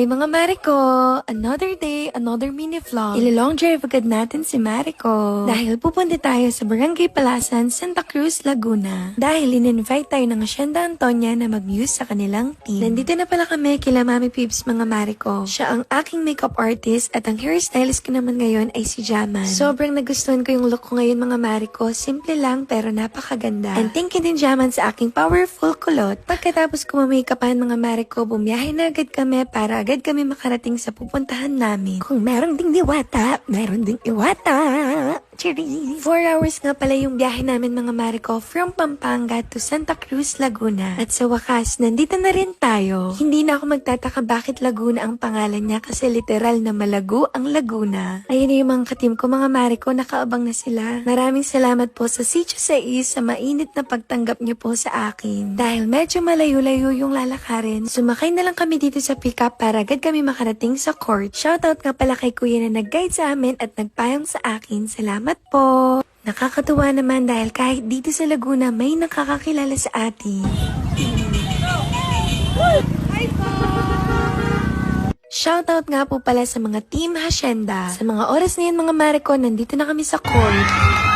Hi mga Mariko! Another day, another mini vlog. Ililong drive agad natin si Mariko. Dahil pupunta tayo sa Barangay Palasan, Santa Cruz, Laguna. Dahil in-invite tayo ng Hacienda Antonia na mag-muse sa kanilang team. Nandito na pala kami kila Mami Peeps mga Mariko. Siya ang aking makeup artist at ang hairstylist ko naman ngayon ay si Jaman. Sobrang nagustuhan ko yung look ko ngayon mga Mariko. Simple lang pero napakaganda. And thank you din Jaman sa aking powerful kulot. Pagkatapos ko ma-makeupan mga Mariko, bumiyahe na agad kami para agad kami makarating sa pupuntahan namin. Kung meron ding diwata, meron ding iwata. Cheers! 4 hours nga pala yung biyahe namin mga Mariko from Pampanga to Santa Cruz, Laguna. At sa wakas, nandito na rin tayo. Hindi na ako magtataka bakit Laguna ang pangalan niya kasi literal na malago ang Laguna. Ayun na yung mga katim ko mga Mariko, nakaabang na sila. Maraming salamat po sa Sitio 6 sa mainit na pagtanggap niyo po sa akin. Dahil medyo malayo-layo yung lalakarin, sumakay na lang kami dito sa pickup para agad kami makarating sa court. Shoutout nga pala kay kuya na nag-guide sa amin at nagpayong sa akin. Salamat po! Nakakatuwa naman dahil kahit dito sa Laguna may nakakakilala sa atin. Shoutout nga po pala sa mga Team Hacienda. Sa mga oras na yun mga Mariko, nandito na kami sa court.